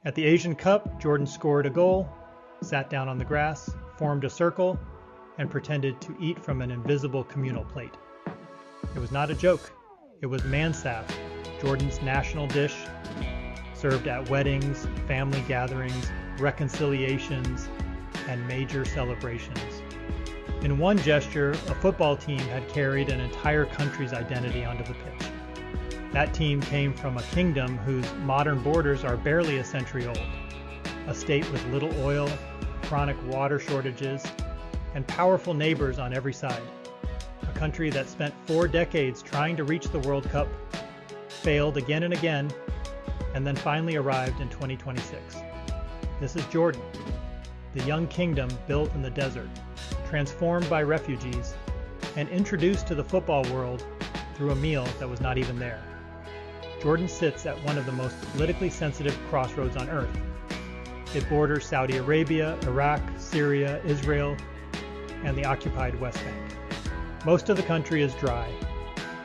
At the Asian Cup, Jordan scored a goal, sat down on the grass, formed a circle, and pretended to eat from an invisible communal plate. It was not a joke. It was Mansaf, Jordan's national dish, served at weddings, family gatherings, reconciliations, and major celebrations. In one gesture, a football team had carried an entire country's identity onto the pitch. That team came from a kingdom whose modern borders are barely a century old, a state with little oil, chronic water shortages, and powerful neighbors on every side. A country that spent 4 decades trying to reach the World Cup, failed again and again, and then finally arrived in 2026. This is Jordan, the young kingdom built in the desert, transformed by refugees, and introduced to the football world through a meal that was not even there. Jordan sits at one of the most politically sensitive crossroads on earth. It borders Saudi Arabia, Iraq, Syria, Israel, and the occupied West Bank. Most of the country is dry.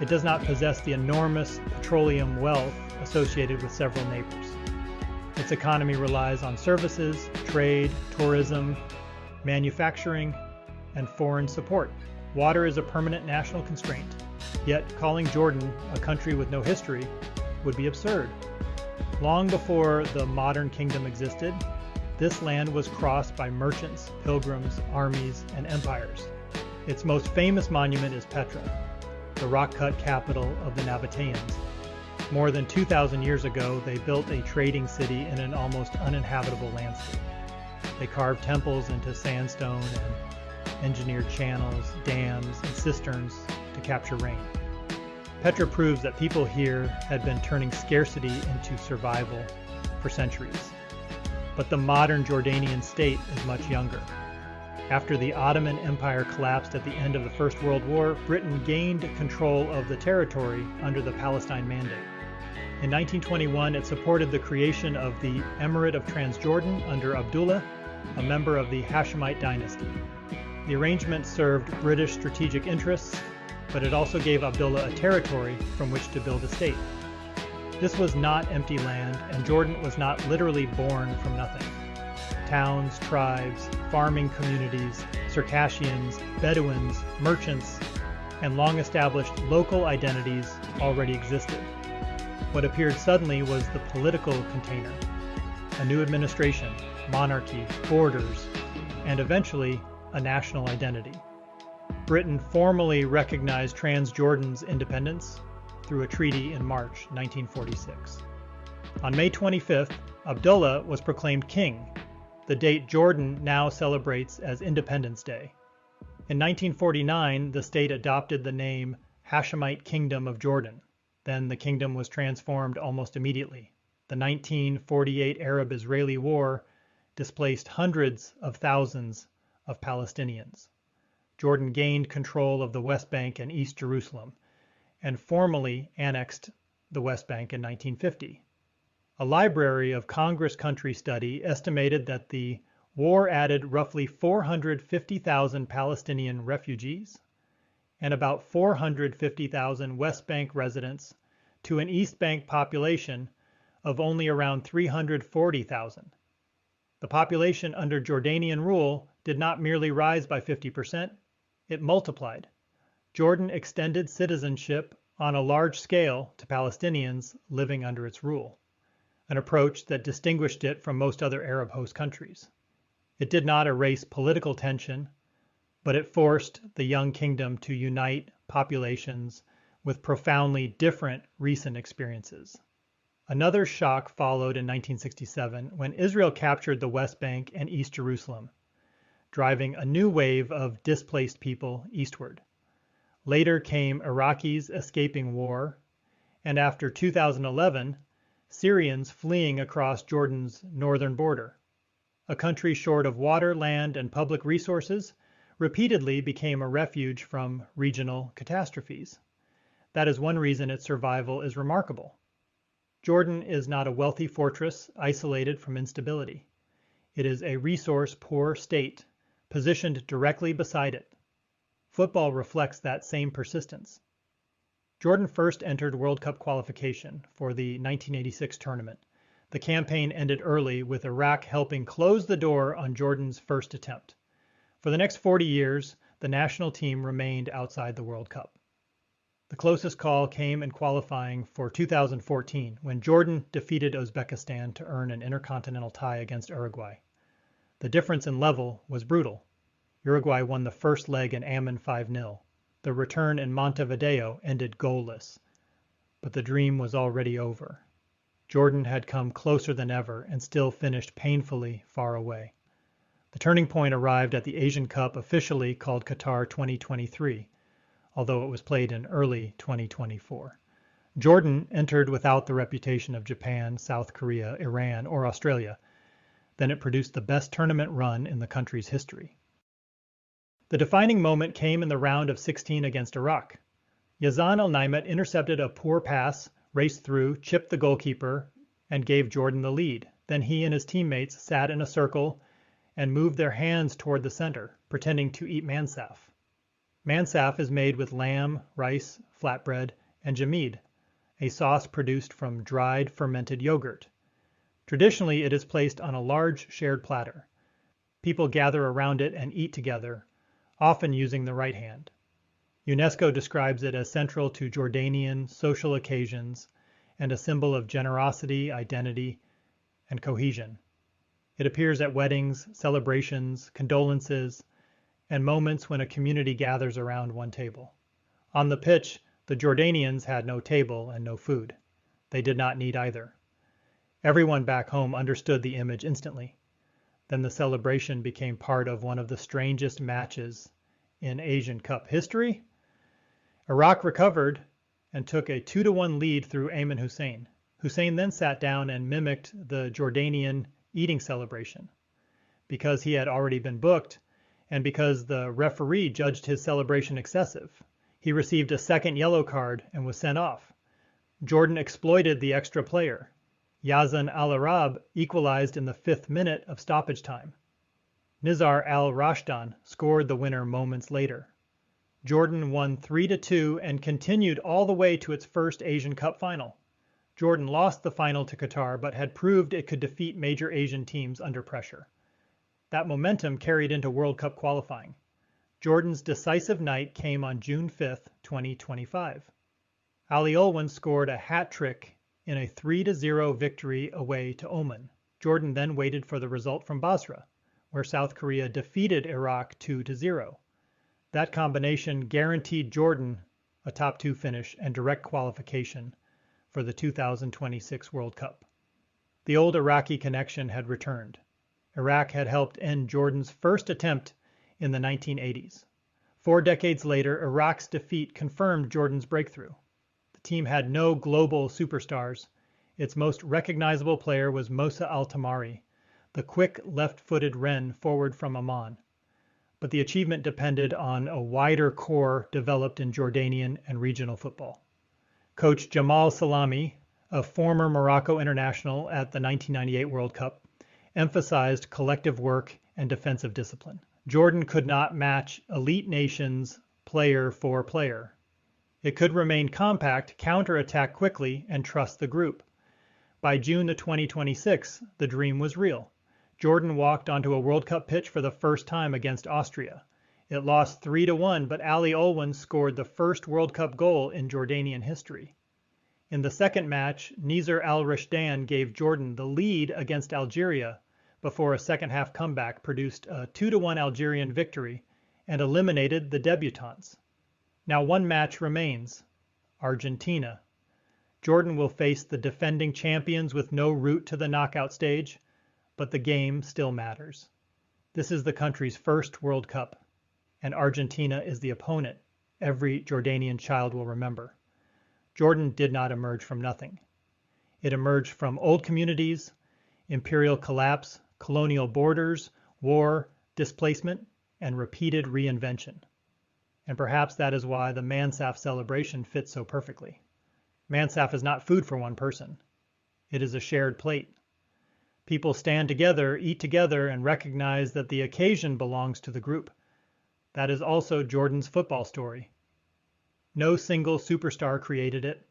It does not possess the enormous petroleum wealth associated with several neighbors. Its economy relies on services, trade, tourism, manufacturing, and foreign support. Water is a permanent national constraint, yet calling Jordan a country with no history would be absurd. Long before the modern kingdom existed, this land was crossed by merchants, pilgrims, armies, and empires. Its most famous monument is Petra, the rock-cut capital of the Nabateans. More than 2,000 years ago, they built a trading city in an almost uninhabitable landscape. They carved temples into sandstone and engineered channels, dams, and cisterns to capture rain. Petra proves that people here had been turning scarcity into survival for centuries. But the modern Jordanian state is much younger. After the Ottoman Empire collapsed at the end of the First World War, Britain gained control of the territory under the Palestine Mandate. In 1921, it supported the creation of the Emirate of Transjordan under Abdullah, a member of the Hashemite dynasty. The arrangement served British strategic interests, but it also gave Abdullah a territory from which to build a state. This was not empty land, and Jordan was not literally born from nothing. Towns, tribes, farming communities, Circassians, Bedouins, merchants, and long-established local identities already existed. What appeared suddenly was the political container, a new administration, monarchy, borders, and eventually a national identity. Britain formally recognized Transjordan's independence through a treaty in March 1946. On May 25th, Abdullah was proclaimed king, the date Jordan now celebrates as Independence Day. In 1949, the state adopted the name Hashemite Kingdom of Jordan. Then the kingdom was transformed almost immediately. The 1948 Arab-Israeli War displaced hundreds of thousands of Palestinians. Jordan gained control of the West Bank and East Jerusalem, and formally annexed the West Bank in 1950. A Library of Congress country study estimated that the war added roughly 450,000 Palestinian refugees and about 450,000 West Bank residents to an East Bank population of only around 340,000. The population under Jordanian rule did not merely rise by 50%, it multiplied. Jordan extended citizenship on a large scale to Palestinians living under its rule, an approach that distinguished it from most other Arab host countries. It did not erase political tension, but it forced the young kingdom to unite populations with profoundly different recent experiences. Another shock followed in 1967 when Israel captured the West Bank and East Jerusalem, driving a new wave of displaced people eastward. Later came Iraqis escaping war, and after 2011, Syrians fleeing across Jordan's northern border. A country short of water, land, and public resources repeatedly became a refuge from regional catastrophes. That is one reason its survival is remarkable. Jordan is not a wealthy fortress isolated from instability. It is a resource-poor state positioned directly beside it. Football reflects that same persistence. Jordan first entered World Cup qualification for the 1986 tournament, The campaign ended early, with Iraq helping close the door on Jordan's first attempt. For the next 40 years, the national team remained outside the World Cup. The closest call came in qualifying for 2014, when Jordan defeated Uzbekistan to earn an intercontinental tie against Uruguay. The difference in level was brutal. Uruguay won the first leg in Amman 5-0. The return in Montevideo ended goalless. But the dream was already over. Jordan had come closer than ever and still finished painfully far away. The turning point arrived at the Asian Cup, officially called Qatar 2023, although it was played in early 2024. Jordan entered without the reputation of Japan, South Korea, Iran, or Australia. Then it produced the best tournament run in the country's history. The defining moment came in the round of 16 against Iraq. Yazan Al-Naimat intercepted a poor pass, raced through, chipped the goalkeeper, and gave Jordan the lead. Then he and his teammates sat in a circle and moved their hands toward the center, pretending to eat Mansaf. Mansaf is made with lamb, rice, flatbread, and mimed, a sauce produced from dried fermented yogurt. Traditionally, it is placed on a large shared platter. People gather around it and eat together, often using the right hand. UNESCO describes it as central to Jordanian social occasions and a symbol of generosity, identity, and cohesion. It appears at weddings, celebrations, condolences, and moments when a community gathers around one table. On the pitch, the Jordanians had no table and no food. They did not need either. Everyone back home understood the image instantly. Then the celebration became part of one of the strangest matches in Asian Cup history. Iraq recovered and took a 2-1 lead through Ayman Hussein. Hussein then sat down and mimicked the Jordanian eating celebration. Because he had already been booked, and because the referee judged his celebration excessive, he received a second yellow card and was sent off. Jordan exploited the extra player. Yazan Al-Arab equalized in the 5th minute of stoppage time. Nizar Al-Rashdan scored the winner moments later. Jordan won 3-2 and continued all the way to its first Asian Cup final. Jordan lost the final to Qatar, but had proved it could defeat major Asian teams under pressure. That momentum carried into World Cup qualifying. Jordan's decisive night came on June 5, 2025. Ali Olwen scored a hat trick in a 3-0 victory away to Oman. Jordan then waited for the result from Basra, where South Korea defeated Iraq 2-0. That combination guaranteed Jordan a top 2 finish and direct qualification for the 2026 World Cup. The old Iraqi connection had returned. Iraq had helped end Jordan's first attempt in the 1980s. 4 decades later, Iraq's defeat confirmed Jordan's breakthrough. The team had no global superstars. Its most recognizable player was Mosa Al-Tamari, the quick left-footed wren forward from Amman. But the achievement depended on a wider core developed in Jordanian and regional football. Coach Jamal Salami, a former Morocco international at the 1998 World Cup, emphasized collective work and defensive discipline. Jordan could not match elite nations player for player. It could remain compact, counterattack quickly, and trust the group. By June of 2026, the dream was real. Jordan walked onto a World Cup pitch for the first time against Austria. It lost 3-1, but Ali Olwen scored the first World Cup goal in Jordanian history. In the second match, Nizar Al-Rashdan gave Jordan the lead against Algeria before a second-half comeback produced a 2-1 Algerian victory and eliminated the debutants. Now one match remains, Argentina. Jordan will face the defending champions with no route to the knockout stage, but the game still matters. This is the country's first World Cup, and Argentina is the opponent every Jordanian child will remember. Jordan did not emerge from nothing. It emerged from old communities, imperial collapse, colonial borders, war, displacement, and repeated reinvention. And perhaps that is why the Mansaf celebration fits so perfectly. Mansaf is not food for one person. It is a shared plate. People stand together, eat together, and recognize that the occasion belongs to the group. That is also Jordan's football story. No single superstar created it.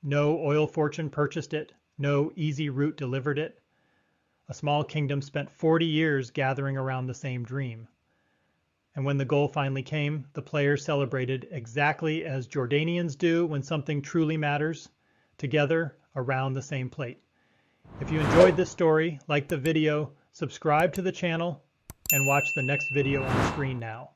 No oil fortune purchased it. No easy route delivered it. A small kingdom spent 40 years gathering around the same dream. And when the goal finally came, the players celebrated exactly as Jordanians do when something truly matters, together around the same plate. If you enjoyed this story, like the video, subscribe to the channel, and watch the next video on screen now.